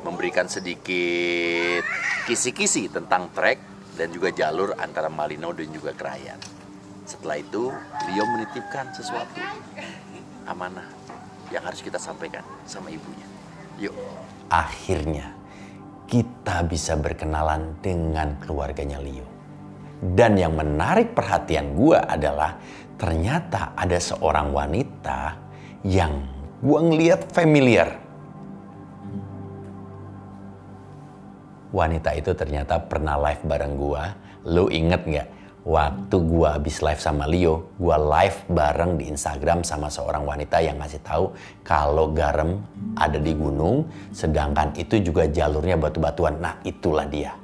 memberikan sedikit kisi-kisi tentang trek dan juga jalur antara Malino dan juga Krayan. Setelah itu, Leo menitipkan sesuatu amanah yang harus kita sampaikan sama ibunya. Yuk. Akhirnya kita bisa berkenalan dengan keluarganya Leo. Dan yang menarik perhatian gue adalah ternyata ada seorang wanita yang gue ngeliat familiar. Wanita itu ternyata pernah live bareng gue. Lo inget gak? Waktu gue abis live sama Leo, gue live bareng di Instagram sama seorang wanita yang ngasih tahu kalau garam ada di gunung, sedangkan itu juga jalurnya batu-batuan. Nah, itulah dia.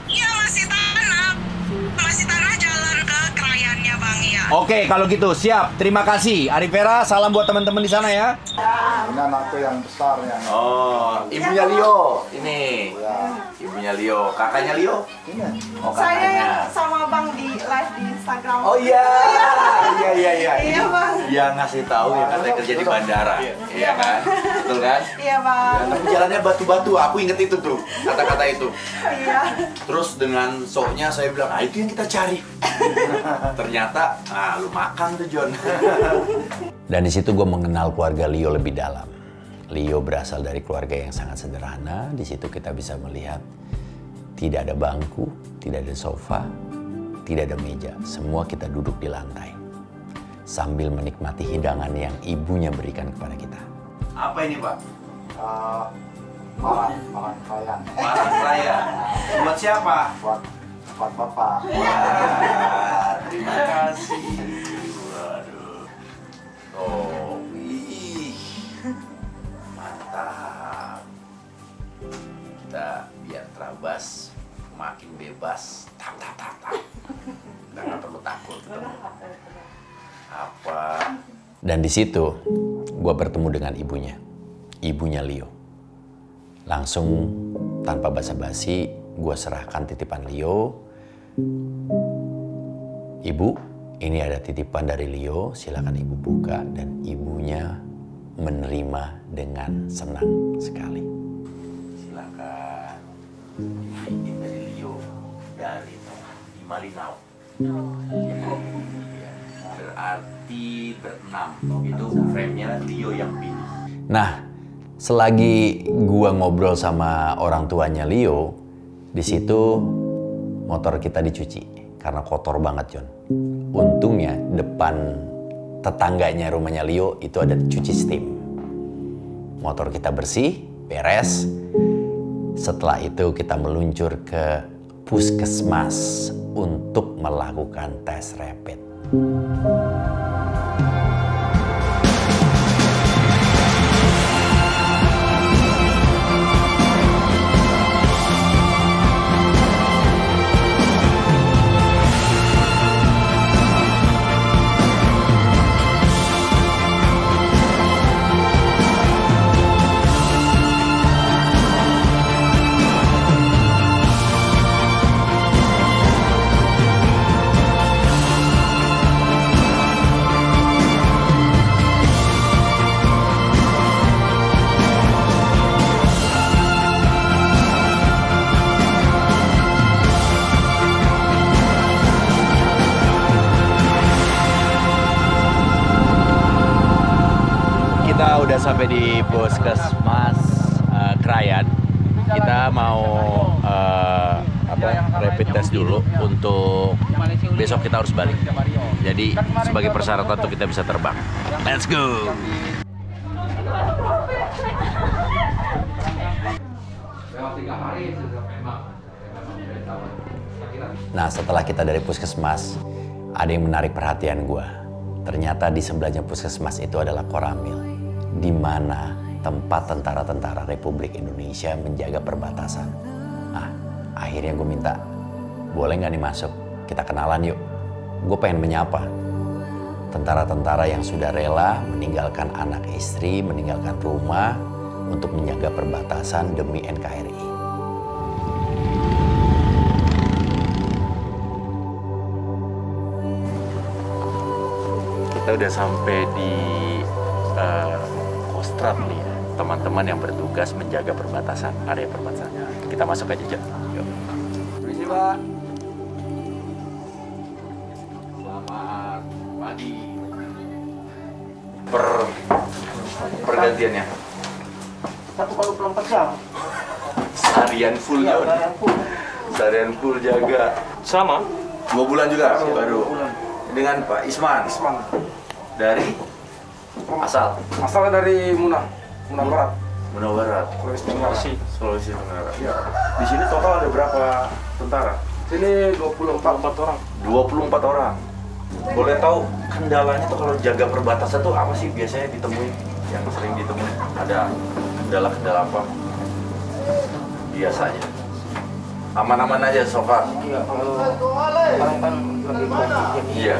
Iya, masih tanah jalan ke Krayannya Bang ya. Oke, kalau gitu siap. Terima kasih. Arifera, salam buat teman-teman di sana ya. Ini anakku yang besar ya. Oh, ibunya Leo. Ini. Ibunya Leo. Kakaknya Leo? Ini. Oh, Saya kakaknya. yang sama Bang di live di Instagram. Oh iya. Iya. Iya, Bang. Yang ngasih tahu yang katanya kerja di bandara. Iya kan? Betul kan? Iya, Bang. Tapi jalannya batu-batu. Aku inget itu tuh. Kata-kata itu. Iya. Terus dengan soknya saya bilang, ah itu yang kita cari. Ternyata, lu makan tuh John. Dan di situ gue mengenal keluarga Leo lebih dalam. Leo berasal dari keluarga yang sangat sederhana. Di situ kita bisa melihat tidak ada bangku, tidak ada sofa, tidak ada meja. Semua kita duduk di lantai sambil menikmati hidangan yang ibunya berikan kepada kita. Apa ini Pak? Makan kalian. Makan raya. Buat siapa? Buat bapak. Wah, terima kasih. Waduh. Oh, wih. Mantap. Kita biar terabas, makin bebas. Tak. Udah nggak perlu takut. Apa? Dan di situ gue bertemu dengan ibunya Leo. Langsung tanpa basa-basi gue serahkan titipan Leo. Ibu, ini ada titipan dari Leo, silakan ibu buka. Dan ibunya menerima dengan senang sekali. Silakan. Ini dari Leo, dari Malino. Iya. Berarti berenam. Itu frame-nya Leo yang pilih. Nah, selagi gua ngobrol sama orang tuanya Leo, di situ motor kita dicuci karena kotor banget, John. Untungnya depan tetangganya rumahnya Leo itu ada cuci steam. Motor kita bersih, beres. Setelah itu kita meluncur ke puskesmas untuk melakukan tes rapid. Kita udah sampai di puskesmas Krayan. Kita mau rapid test dulu untuk besok kita harus balik. Jadi sebagai persyaratan untuk kita bisa terbang. Let's go. Nah, setelah kita dari puskesmas, ada yang menarik perhatian gue. Ternyata di sebelahnya puskesmas itu adalah Koramil, di mana tempat tentara-tentara Republik Indonesia menjaga perbatasan. Nah, akhirnya gue minta, boleh nggak nih masuk? Kita kenalan yuk. Gue pengen menyapa tentara-tentara yang sudah rela meninggalkan anak istri, meninggalkan rumah untuk menjaga perbatasan demi NKRI. Kita udah sampai di Kostrad nih ya. teman-teman yang bertugas menjaga perbatasan, area perbatasan. Kita masuk aja, Jon. Yuk. Permisi, Pak. Selamat pagi. Pergantiannya. 1 kali 24 jam. Seharian full, Jon. Seharian full jaga. Sama. 2 bulan juga baru. Dengan Pak Isman. Dari asal Asalnya dari Munah Barat. Munah Barat. Sulawesi Tenggara. Ya. Di sini total ada berapa tentara? Sini 24 orang. 24 orang. Boleh tahu kendalanya tuh kalau jaga perbatasan tuh apa sih biasanya ditemui? Yang sering ditemui ada kendala apa? Biasanya. Aman-aman aja so far. Iya, kalau sekarang kan lagi COVID, jadi Iya.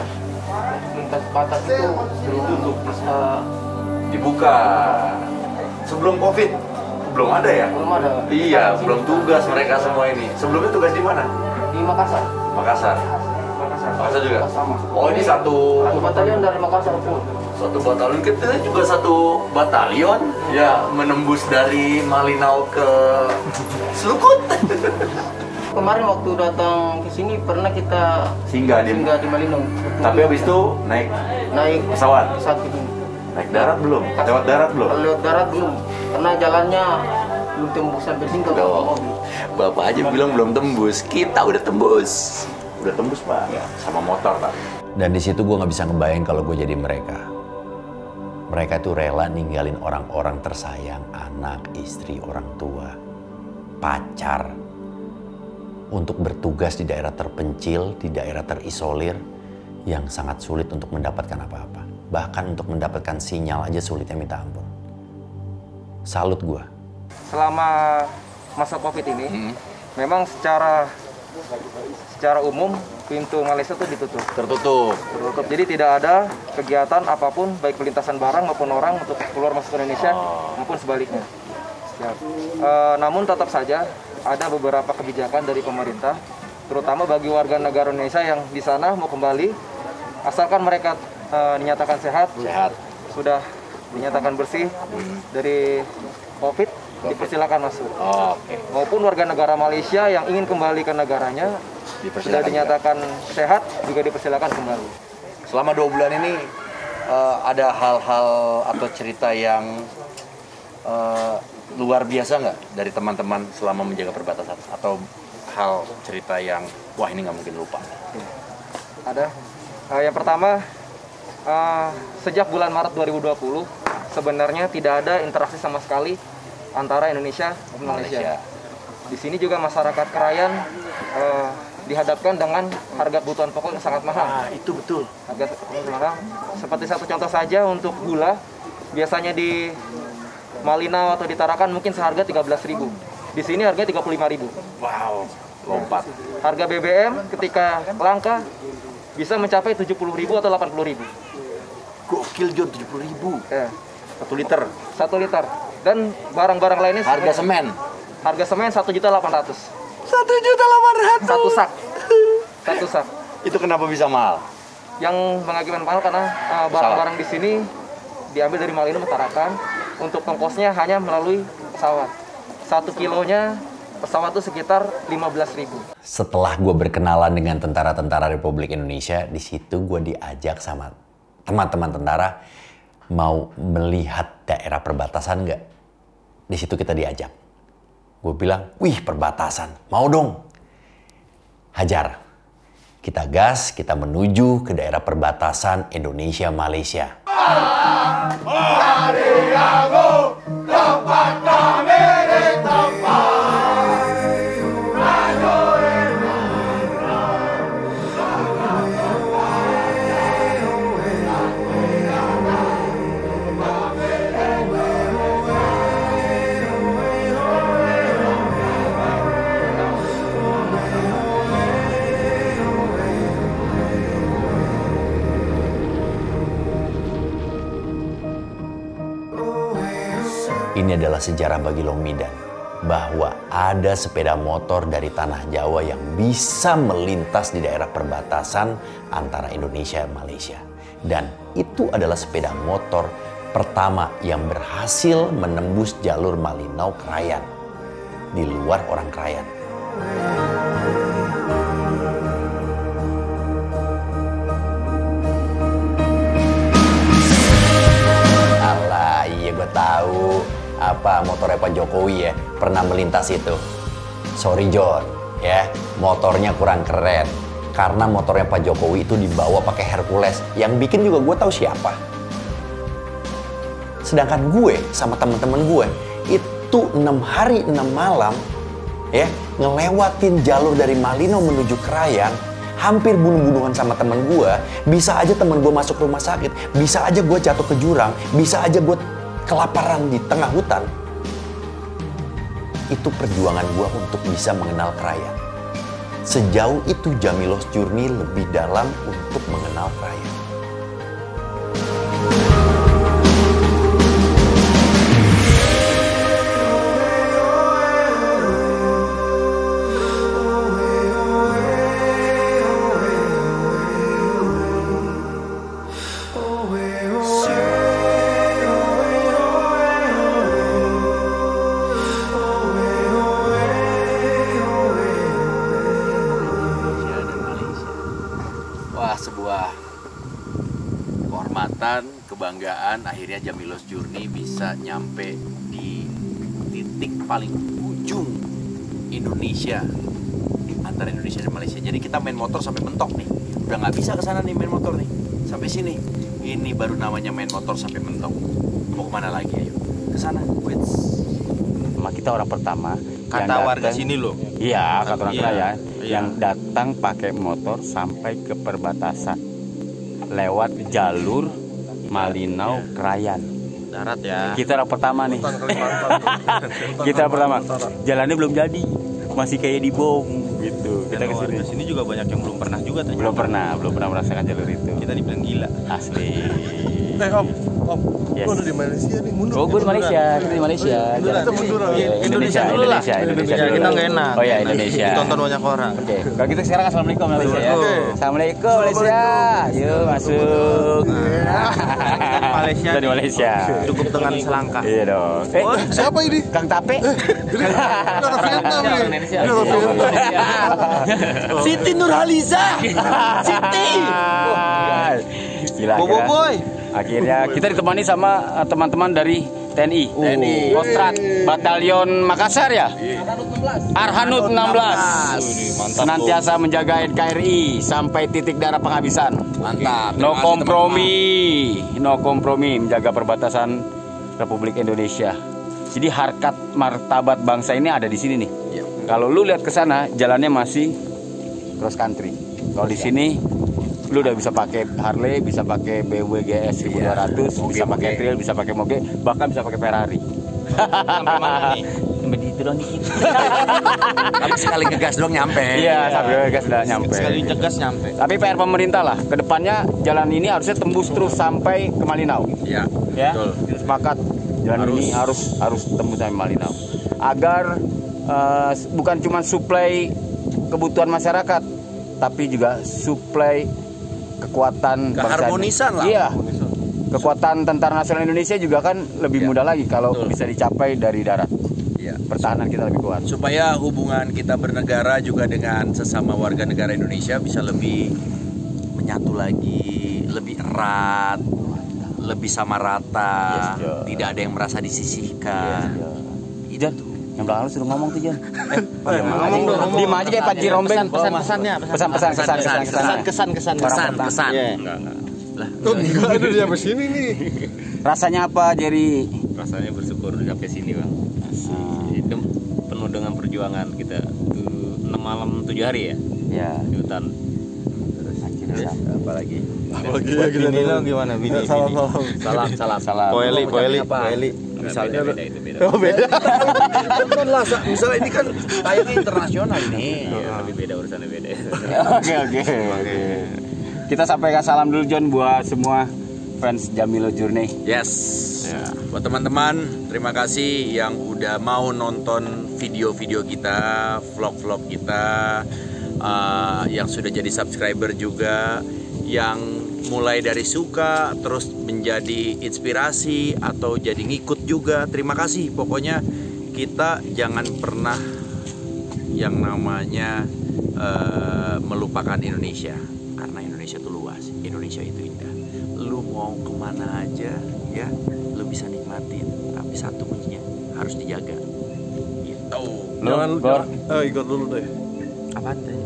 lintas batas itu ditutup bisa Dibuka. Sebelum Covid belum ada ya? belum ada. Iya, belum tugas mereka semua ini. Sebelumnya tugas di mana? Di Makassar. Makassar. Makassar juga. Sama. Oh, ini satu Satu batalion dari Makassar pun. batalion, kita juga satu batalion ya menembus dari Malinau ke Selukut. Kemarin waktu datang ke sini pernah kita Singgah di. singgah di Malinau. Tapi habis itu naik naik pesawat. pesawat ini. Naik darat belum? Lewat darat belum? Kalau lewat darat belum, karena jalannya belum tembus sampai sini kalau Loh, mobil. Bapak aja bilang belum tembus, kita udah tembus. Udah tembus, Pak. Sama motor, Pak. Dan di situ gue nggak bisa ngebayang kalau gue jadi mereka. Mereka tuh rela ninggalin orang-orang tersayang, anak, istri, orang tua, pacar, untuk bertugas di daerah terpencil, di daerah terisolir, yang sangat sulit untuk mendapatkan apa-apa. Bahkan untuk mendapatkan sinyal aja sulitnya minta ampun. Salut gue. Selama masa Covid ini, memang secara umum pintu Malaysia itu ditutup. Tertutup. Jadi tidak ada kegiatan apapun baik pelintasan barang maupun orang untuk keluar masuk ke Indonesia maupun sebaliknya. Namun tetap saja ada beberapa kebijakan dari pemerintah, terutama bagi warga negara Indonesia yang di sana mau kembali, asalkan mereka dinyatakan sehat, sudah dinyatakan bersih dari COVID, dipersilakan masuk. Maupun warga negara Malaysia yang ingin kembali ke negaranya, sudah dinyatakan sehat, juga dipersilakan kembali. Selama 2 bulan ini ada hal-hal atau cerita yang luar biasa nggak dari teman-teman selama menjaga perbatasan? Atau hal cerita yang, wah ini nggak mungkin lupa? Ada. Yang pertama, sejak bulan Maret 2020, sebenarnya tidak ada interaksi sama sekali antara Indonesia dan Malaysia. Di sini juga masyarakat Krayan dihadapkan dengan harga kebutuhan pokok yang sangat mahal. Itu betul. Harga mahal. Seperti satu contoh saja untuk gula, biasanya di Malinau atau di Tarakan mungkin seharga 13.000. Di sini harganya 35.000. Wow, lompat. Harga BBM ketika langka bisa mencapai 70.000 atau 80.000. Gokil, Jon, 70.000. Ya, 1 liter. 1 liter. Dan barang-barang lainnya Harga semen. Harga semen 1.800.000. 1.800.000. Satu sak. Itu kenapa bisa mahal? Yang mengakibatkan mahal karena barang-barang di sini diambil dari Malinau Tarakan. Untuk ongkosnya hanya melalui pesawat. 1 kilonya pesawat itu sekitar 15.000. Setelah gue berkenalan dengan tentara-tentara Republik Indonesia, di situ gue diajak sama teman-teman tentara mau melihat daerah perbatasan nggak? Di situ kita diajak. Gue bilang, wih perbatasan, mau dong. Hajar. Kita gas, kita menuju ke daerah perbatasan Indonesia-Malaysia. Ini adalah sejarah bagi Lomidan, bahwa ada sepeda motor dari tanah Jawa yang bisa melintas di daerah perbatasan antara Indonesia dan Malaysia. Dan itu adalah sepeda motor pertama yang berhasil menembus jalur Malinau Krayan di luar orang Krayan. Alah, iya gue tahu apa motornya Pak Jokowi ya pernah melintas itu. Sorry John, ya motornya kurang keren karena motornya Pak Jokowi itu dibawa pakai Hercules. Yang bikin juga gue tahu siapa. Sedangkan gue sama teman-teman gue itu 6 hari 6 malam ya ngelewatin jalur dari Malinau menuju Krayan, hampir bunuh-bunuhan sama teman gue. Bisa aja teman gue masuk rumah sakit, bisa aja gue jatuh ke jurang, bisa aja gue kelaparan di tengah hutan. Itu perjuangan gue untuk bisa mengenal Krayan. Sejauh itu Jamiloh's Journey lebih dalam untuk mengenal Krayan. Sebuah kehormatan, kebanggaan, akhirnya Jamiloh's Journey bisa nyampe di titik paling ujung Indonesia, antara Indonesia dan Malaysia. Jadi kita main motor sampai mentok nih, udah nggak bisa ke sana nih main motor nih, sampai sini. Ini baru namanya main motor sampai mentok. Mau kemana lagi? Ayo ke sana. Kita orang pertama. Kata warga sini loh. Iya, kata orang Krayan. Yang datang pakai motor sampai ke perbatasan lewat jalur Malinau Krayan. Darat ya. Kita orang pertama nih. Kita pertama. Jalannya belum jadi, masih kayak dibom gitu. Kita ke sini juga banyak yang belum pernah juga ternyata. Belum pernah merasakan jalur itu. Kita dibilang gila. Asli. Om, yes. Gue udah di Malaysia nih, mundur. Oh, gue di Malaysia, kita di Malaysia. Kita mundur. Indonesia dulu lah. Indonesia dulu. Kita nggak enak. Oh ya, Indonesia. Ditonton banyak orang. Oke. Kalau gitu sekarang assalamualaikum Malaysia ya. Assalamualaikum Malaysia. Yuk masuk. Malaysia. Kita di Malaysia. Cukup dengan selangkah. Iya dong. Siapa ini? Kang Tape. Siti Nurhaliza. Siti. Gila. Boy. Akhirnya kita ditemani sama teman-teman dari TNI. Kostrat Batalion Makassar ya. Arhanud 16. Senantiasa menjaga NKRI sampai titik darah penghabisan. Mantap. No kompromi menjaga perbatasan Republik Indonesia. Jadi harkat martabat bangsa ini ada di sini nih. Kalau lu lihat ke sana jalannya masih cross country. Kalau di sini lu udah bisa pakai Harley, bisa pakai BMW GS 1200, bisa pakai Trail, bisa pakai Moge, bahkan bisa pakai Ferrari. Sampai mana nih? Sampai di itu doang dikit. Tapi sekali ngegas doang nyampe. Iya, sekali ngegas udah nyampe. Sekali ngegas nyampe. Tapi PR pemerintah lah, kedepannya jalan ini harusnya tembus terus sampai ke Malinau. Iya. Ya, kita sepakat jalan ini harus tembus sampai Malinau. Agar bukan cuma suplai kebutuhan masyarakat, tapi juga suplai kekuatan keharmonisan lah. Iya. Kekuatan Tentara Nasional Indonesia juga kan lebih mudah lagi kalau bisa dicapai dari darat. Iya. Pertahanan kita lebih kuat. Supaya hubungan kita bernegara juga dengan sesama warga negara Indonesia bisa lebih menyatu lagi, lebih erat, lebih sama rata, tidak ada yang merasa disisihkan. Jan, yang belakang lu sudah ngomong tuh Jan. Ngomong dong. Diem aja kayak Panji Rombeng. Pesan-pesannya. Pesan-pesan. Lah, enggak ada di sampai sini nih. Rasanya apa Jerry? Rasanya bersyukur sampai sini Bang. Hidup penuh dengan perjuangan kita. 6 malam 7 hari ya. Ya. Di hutan. apalagi ya kita dulu gimana bini? Salam. Poeli. misalnya beda. Oh beda. Kan lah, misalnya ini kan kayaknya internasional ini. Lebih beda urusannya beda. Oke. Kita sampaikan salam dulu John buat semua fans Jamiloh's Journey. Yes. Ya. Buat teman-teman, terima kasih yang udah mau nonton video-video kita, vlog-vlog kita, yang sudah jadi subscriber juga, yang mulai dari suka terus menjadi inspirasi atau jadi ngikut juga. Terima kasih. Pokoknya kita jangan pernah yang namanya melupakan Indonesia, karena Indonesia itu luas, Indonesia itu indah. Lu mau kemana aja ya, lu bisa nikmatin, tapi satu kuncinya harus dijaga gitu. Ikut dulu deh. Apaan tuh?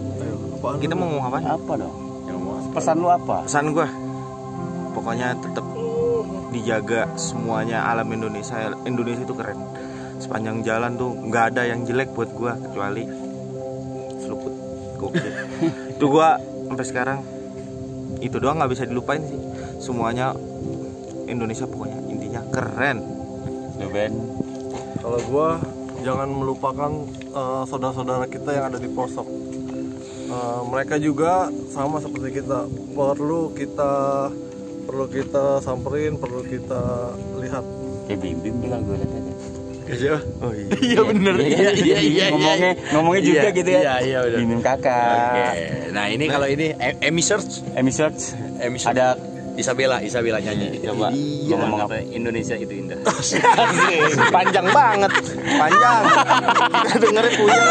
Apaan Kita mau ngomong apaan? Apa dong? Pesan lu apa? Pesan gua pokoknya tetap dijaga semuanya alam Indonesia. Indonesia itu keren. Sepanjang jalan tuh nggak ada yang jelek buat gua kecuali seluput. Gokil. Itu gua sampai sekarang itu doang nggak bisa dilupain sih. Semuanya Indonesia pokoknya intinya keren. Ben. Kalau gua jangan melupakan saudara-saudara kita yang ada di pelosok. Mereka juga sama seperti kita, perlu kita samperin, perlu kita lihat. Kayak Bim bilang gue tadi. Iya. Oh iya. Iya bener. Iya. Ngomongnya juga gitu ya. Iya benar. Bim kakak. Oke. Nah ini kalau ini Emi Search Ada Isabella nyanyi. Coba ngomong apa? Indonesia itu indah. Panjang banget. Panjang. Dengerin puyeng.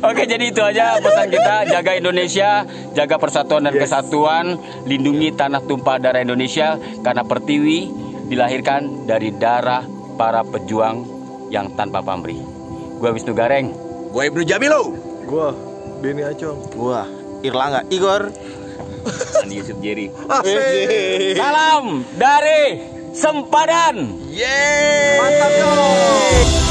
Oke, jadi itu aja pesan kita. Jaga Indonesia, jaga persatuan dan kesatuan, lindungi tanah tumpah darah Indonesia, karena Pertiwi dilahirkan dari darah para pejuang yang tanpa pamrih. Gua Wisnu Gareng. Gua Ibnu Jamilo. Gua Beni Acong. Gua Irlangga Igor. Andi Yusuf Jerry. Salam dari Sempadan. Yeay. Mantap dong.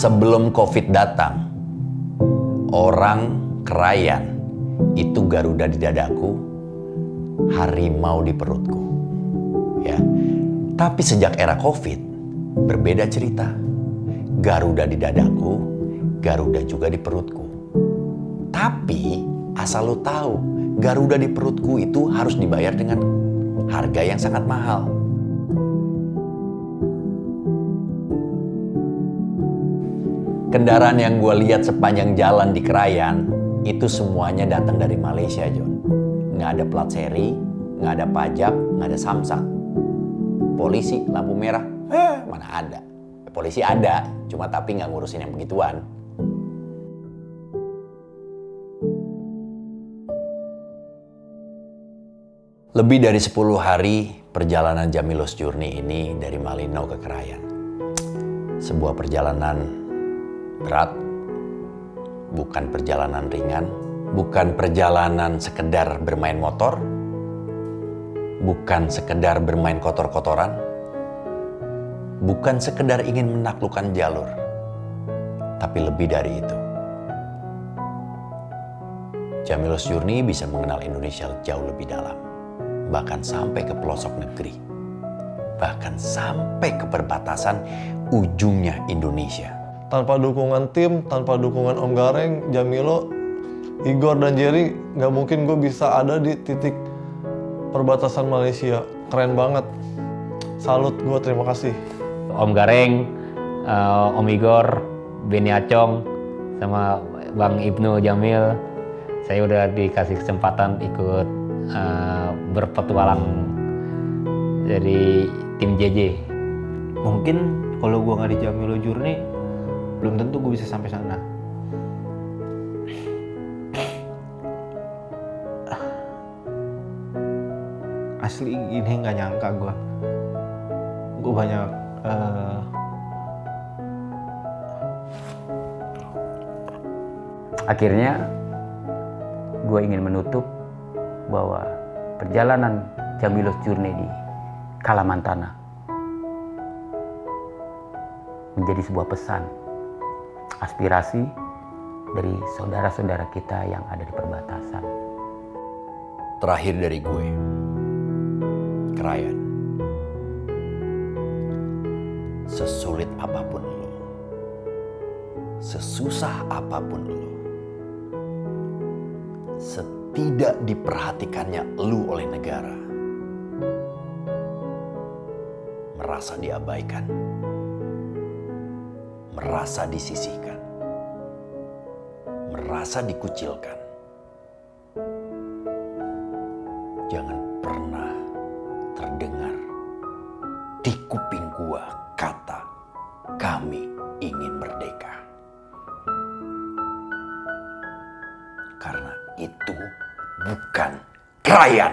Sebelum COVID datang, orang Krayan itu Garuda di dadaku, harimau di perutku. Ya. Tapi sejak era COVID, berbeda cerita. Garuda di dadaku, Garuda juga di perutku. Tapi asal lo tahu, Garuda di perutku itu harus dibayar dengan harga yang sangat mahal. Kendaraan yang gue lihat sepanjang jalan di Krayan itu semuanya datang dari Malaysia, John. Nggak ada plat seri, nggak ada pajak, nggak ada samsat. Polisi lampu merah, mana ada? Polisi ada, cuma tapi nggak ngurusin yang begituan. Lebih dari 10 hari perjalanan Jamilo's Journey ini dari Malino ke Krayan. Sebuah perjalanan berat, bukan perjalanan ringan, bukan perjalanan sekedar bermain motor, bukan sekedar bermain kotor-kotoran, bukan sekedar ingin menaklukkan jalur, tapi lebih dari itu. Jamilo's Journey bisa mengenal Indonesia jauh lebih dalam, bahkan sampai ke pelosok negeri, bahkan sampai ke perbatasan ujungnya Indonesia. Tanpa dukungan tim, tanpa dukungan Om Gareng, Jamilo, Igor, dan Jerry, nggak mungkin gue bisa ada di titik perbatasan Malaysia. Keren banget. Salut gue, terima kasih. Om Gareng, Om Igor, Beni Acong, sama Bang Ibnu Jamil, saya udah dikasih kesempatan ikut berpetualang dari tim JJ. Mungkin kalau gue nggak di Jamilo Journey, belum tentu gue bisa sampai sana. Asli ini nggak nyangka gue banyak Akhirnya gue ingin menutup bahwa perjalanan Jamilo's Journey di Kalamantana menjadi sebuah pesan, aspirasi dari saudara-saudara kita yang ada di perbatasan. Terakhir dari gue, Krayan. Sesulit apapun lo, sesusah apapun lo, setidak diperhatikannya lo oleh negara, merasa diabaikan, merasa disisihkan, merasa dikucilkan. Jangan pernah terdengar di kuping gua kata kami ingin merdeka. Karena itu bukan Krayan.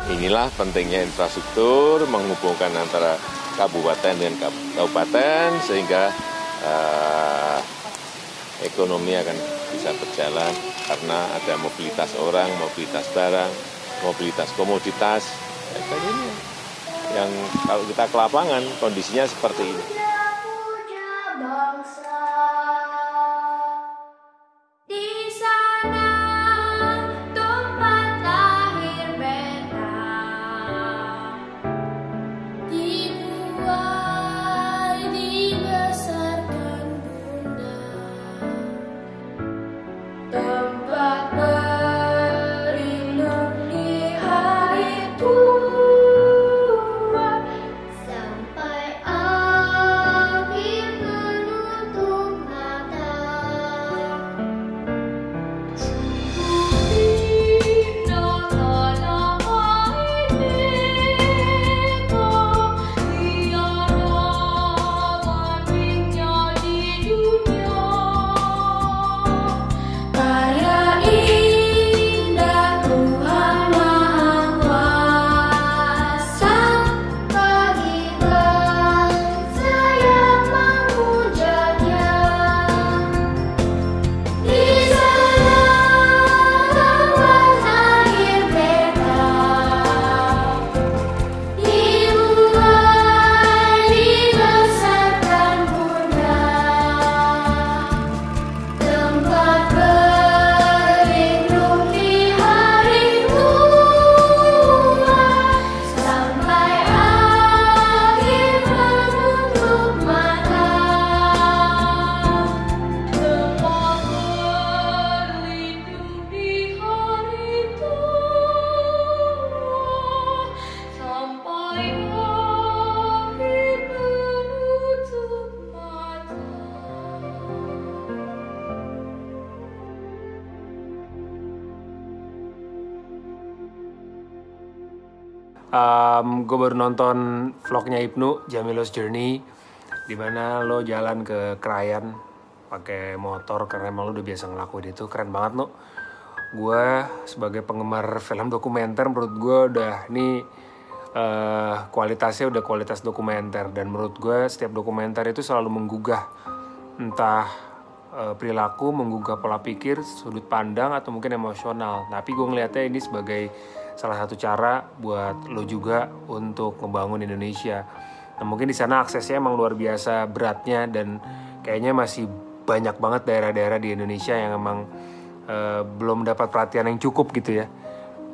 Inilah pentingnya infrastruktur menghubungkan antara kabupaten dengan kabupaten sehingga ekonomi akan bisa berjalan karena ada mobilitas orang, mobilitas barang, mobilitas komoditas. Ini yang kalau kita ke lapangan kondisinya seperti ini. Sampai Gue baru nonton vlognya Ibnu, Jamilo's Journey, dimana lo jalan ke Krayan pakai motor karena emang lo udah biasa ngelakuin itu. Keren banget lo. Gue sebagai penggemar film dokumenter, menurut gue udah ini kualitasnya udah kualitas dokumenter. Dan menurut gue setiap dokumenter itu selalu menggugah entah perilaku, menggugah pola pikir, sudut pandang, atau mungkin emosional. Tapi gue ngeliatnya ini sebagai salah satu cara buat lo juga untuk ngebangun Indonesia. Nah, mungkin di sana aksesnya emang luar biasa beratnya, dan kayaknya masih banyak banget daerah-daerah di Indonesia yang emang belum dapat perhatian yang cukup gitu ya.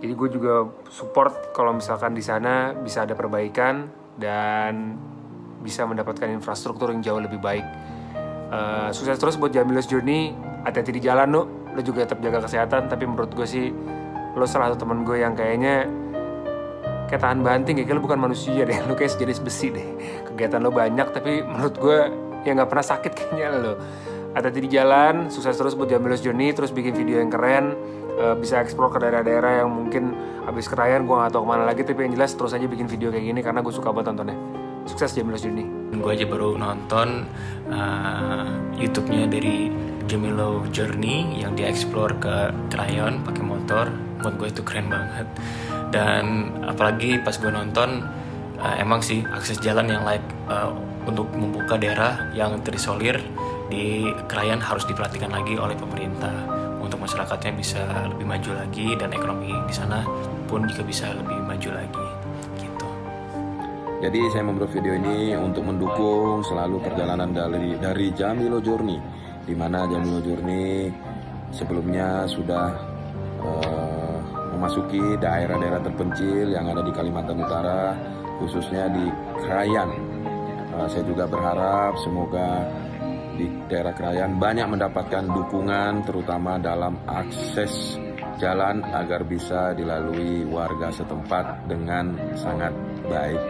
Jadi gue juga support kalau misalkan di sana bisa ada perbaikan dan bisa mendapatkan infrastruktur yang jauh lebih baik. Sukses terus buat Jamilo's Journey. Hati-hati di jalan lo juga tetap jaga kesehatan. Tapi menurut gue sih lo salah satu temen gue yang kayaknya kayak tahan banting ya. Kayak lo bukan manusia deh, lo kayak sejenis besi deh. Kegiatan lo banyak tapi menurut gue ya gak pernah sakit kayaknya lo. Hati-hati di jalan, sukses terus buat Jamilo's Journey. Terus bikin video yang keren, bisa explore ke daerah-daerah yang mungkin habis Krayan gue gak tau kemana lagi. Tapi yang jelas terus aja bikin video kayak gini karena gue suka banget tontonnya. Sukses Jamilo's Journey. Gue aja baru nonton YouTube-nya dari Jamilo Journey yang dia explore ke Krayan pakai motor. Buat gue itu keren banget. Dan apalagi pas gue nonton, emang sih akses jalan yang layak untuk membuka daerah yang terisolir di Krayan harus diperhatikan lagi oleh pemerintah untuk masyarakatnya bisa lebih maju lagi, dan ekonomi di sana pun juga bisa lebih maju lagi. Jadi saya membuat video ini untuk mendukung selalu perjalanan dari Jamilo Journey, di mana Jamilo Journey sebelumnya sudah memasuki daerah-daerah terpencil yang ada di Kalimantan Utara, khususnya di Krayan. Saya juga berharap semoga di daerah Krayan banyak mendapatkan dukungan, terutama dalam akses jalan agar bisa dilalui warga setempat dengan sangat baik.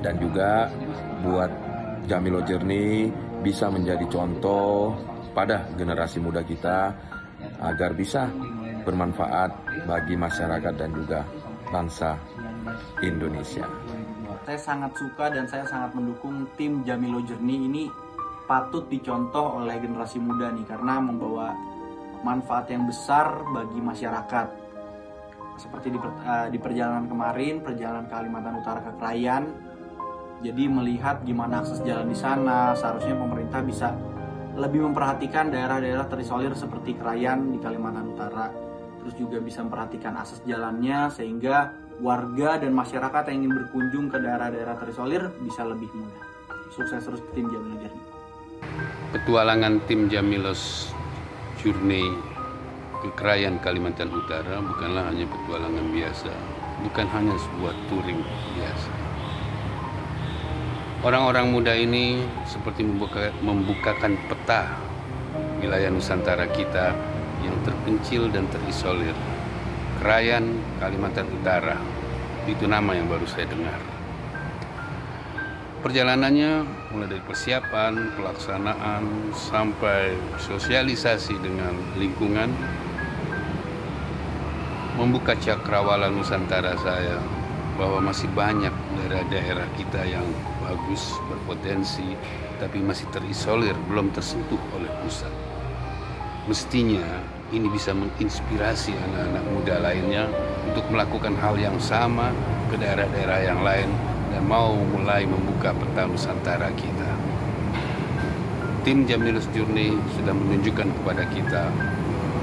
Dan juga buat Jamilo Journey bisa menjadi contoh pada generasi muda kita agar bisa bermanfaat bagi masyarakat dan juga bangsa Indonesia. Saya sangat suka dan saya sangat mendukung tim Jamilo Journey ini, patut dicontoh oleh generasi muda nih karena membawa manfaat yang besar bagi masyarakat. Seperti di perjalanan kemarin, perjalanan Kalimantan Utara ke Krayan. Jadi melihat gimana akses jalan di sana, seharusnya pemerintah bisa lebih memperhatikan daerah-daerah terisolir seperti Krayan di Kalimantan Utara. Terus juga bisa memperhatikan akses jalannya sehingga warga dan masyarakat yang ingin berkunjung ke daerah-daerah terisolir bisa lebih mudah. Sukses terus tim Jamilo Journey. Petualangan tim Jamilo's Journey ke Krayan Kalimantan Utara bukanlah hanya petualangan biasa, bukan hanya sebuah touring biasa. Orang-orang muda ini seperti membukakan peta wilayah Nusantara kita yang terpencil dan terisolir. Krayan Kalimantan Utara, itu nama yang baru saya dengar. Perjalanannya mulai dari persiapan, pelaksanaan, sampai sosialisasi dengan lingkungan, membuka cakrawala Nusantara saya bahwa masih banyak daerah-daerah kita yang bagus, berpotensi, tapi masih terisolir, belum tersentuh oleh pusat. Mestinya ini bisa menginspirasi anak-anak muda lainnya untuk melakukan hal yang sama ke daerah-daerah yang lain dan mau mulai membuka peta Nusantara kita. Tim Jamilo's Journey sudah menunjukkan kepada kita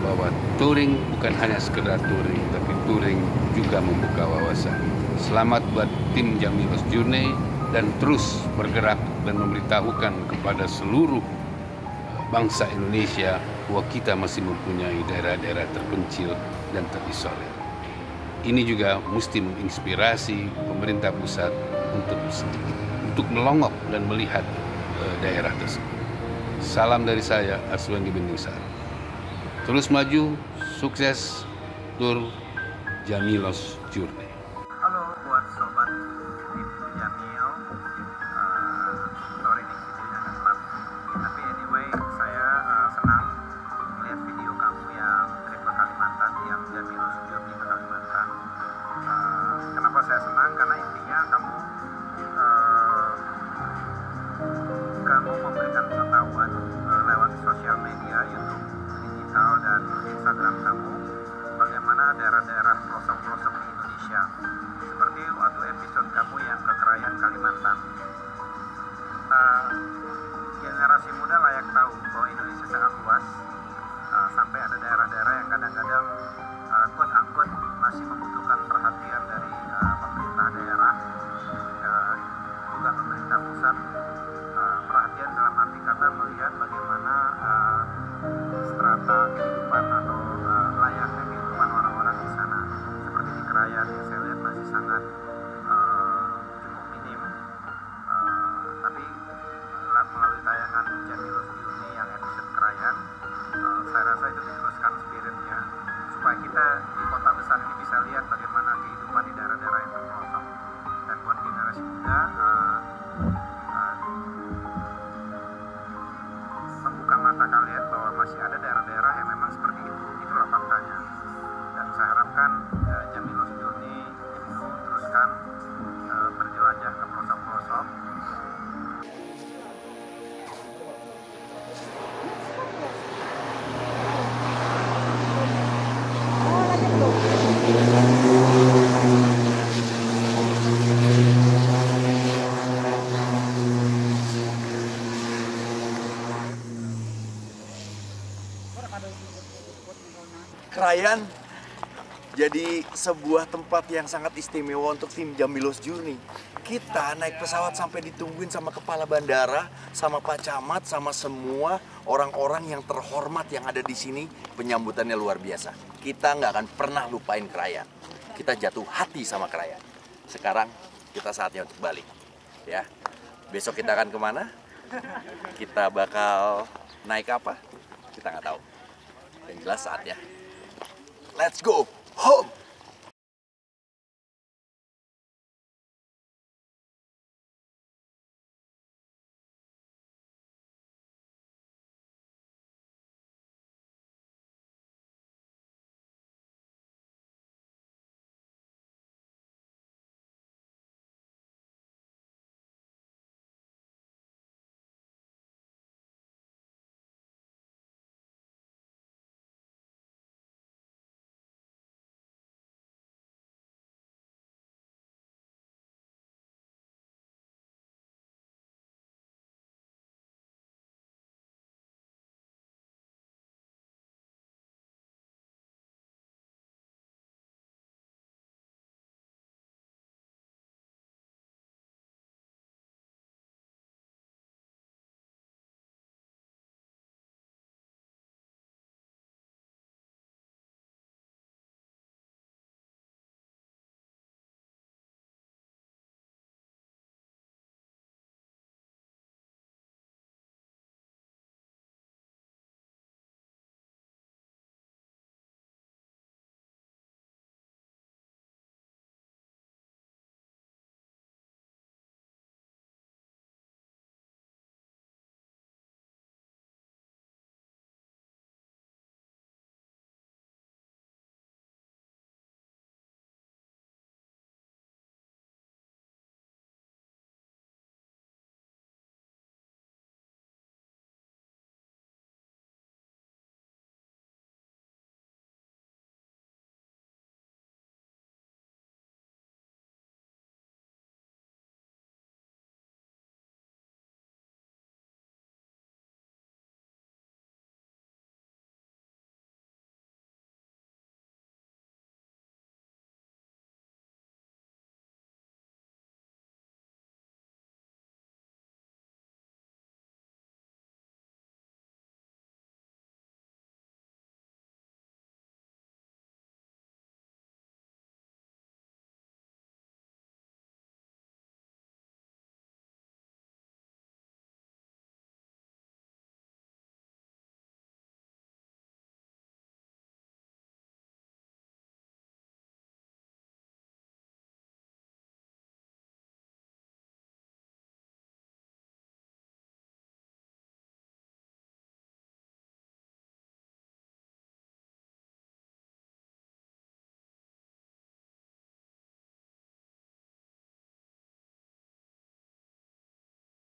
bahwa touring bukan hanya sekedar touring, tapi touring juga membuka wawasan. Selamat buat tim Jamilo's Journey dan terus bergerak dan memberitahukan kepada seluruh bangsa Indonesia bahwa kita masih mempunyai daerah-daerah terpencil dan terisolir. Ini juga mesti menginspirasi pemerintah pusat untuk melongok dan melihat daerah tersebut. Salam dari saya, Arswendi Beningsar. Terus maju, sukses, tur Jamilo's Journey. Halo buat sobat tim Jamil. Sorry nih videonya agak telat. Tapi anyway, saya senang melihat video kamu yang trip ke Kalimantan, yang Jamilo's Journey ke Kalimantan. Kenapa saya senang? kamu memberikan pengetahuan lewat sosial media, YouTube, digital, dan Instagram kamu bagaimana daerah-daerah pelosok-pelosok di Indonesia. Seperti waktu episode kamu yang ke Krayan, Kalimantan. Generasi muda layak tahu bahwa Indonesia sangat luas, sampai ada daerah-daerah yang kadang-kadang quote-unquote masih membutuhkan perhatian dari pemerintah daerah, juga pemerintah pusat. Perhatian dalam arti kata melihat bagaimana strata kehidupan atau layaknya kehidupan orang-orang di sana. Seperti di Krayan yang saya lihat masih sangat cukup minim. Tapi melalui tayangan Jamilus Journey yang episode Krayan, saya rasa itu diteruskan spiritnya supaya kita di kota besar ini bisa lihat bagaimana kehidupan di daerah-daerah yang terpelosok. Dan buat generasi muda, membuka mata kalian bahwa masih ada daerah-daerah yang memang seperti itu. Itulah faktanya. Dan saya harapkan Jamilus Journey itu teruskan berjelajah ke pelosok-pelosok. Krayan jadi sebuah tempat yang sangat istimewa untuk tim Jamilus Journey. Kita naik pesawat sampai ditungguin sama kepala bandara, sama Pak Camat, sama semua orang-orang yang terhormat yang ada di sini. Penyambutannya luar biasa. Kita nggak akan pernah lupain Krayan. Kita jatuh hati sama Krayan. Sekarang kita saatnya untuk balik. Ya, besok kita akan kemana? Kita bakal naik apa? Kita nggak tahu. Yang jelas saatnya. Let's go home!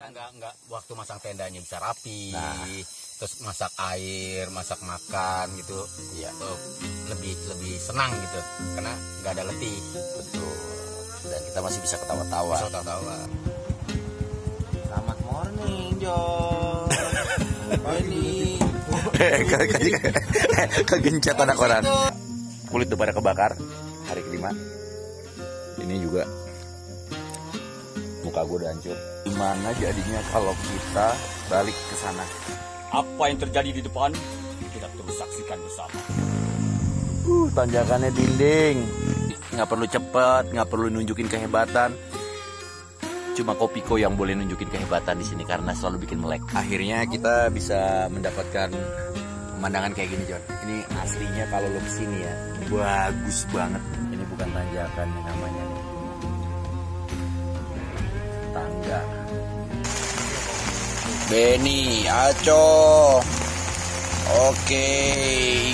nggak waktu masang tendanya bisa rapi, terus masak air, masak makan gitu, ya lebih senang gitu, karena nggak ada letih. Betul. Dan kita masih bisa ketawa-tawa. Selamat morning, John. Ini kegencet anak orang. Kulit udah pada kebakar. Hari kelima. Ini juga muka gue udah hancur. Gimana jadinya kalau kita balik ke sana? Apa yang terjadi di depan kita terus saksikan bersama. Tanjakannya dinding. Nggak perlu cepat, nggak perlu nunjukin kehebatan. Cuma Kopiko yang boleh nunjukin kehebatan di sini karena selalu bikin melek. Akhirnya kita bisa mendapatkan pemandangan kayak gini, John. Ini aslinya kalau lo kesini ya, bagus banget. Ini bukan tanjakan yang namanya nih. Tangga. Beni, Aco, oke,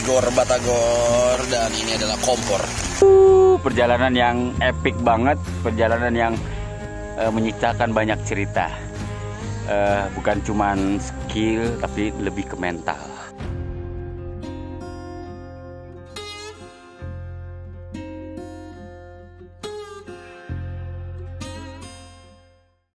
Igor Batagor, dan ini adalah kompor. Perjalanan yang epic banget, perjalanan yang menyicahkan banyak cerita. Bukan cuman skill, tapi lebih ke mental.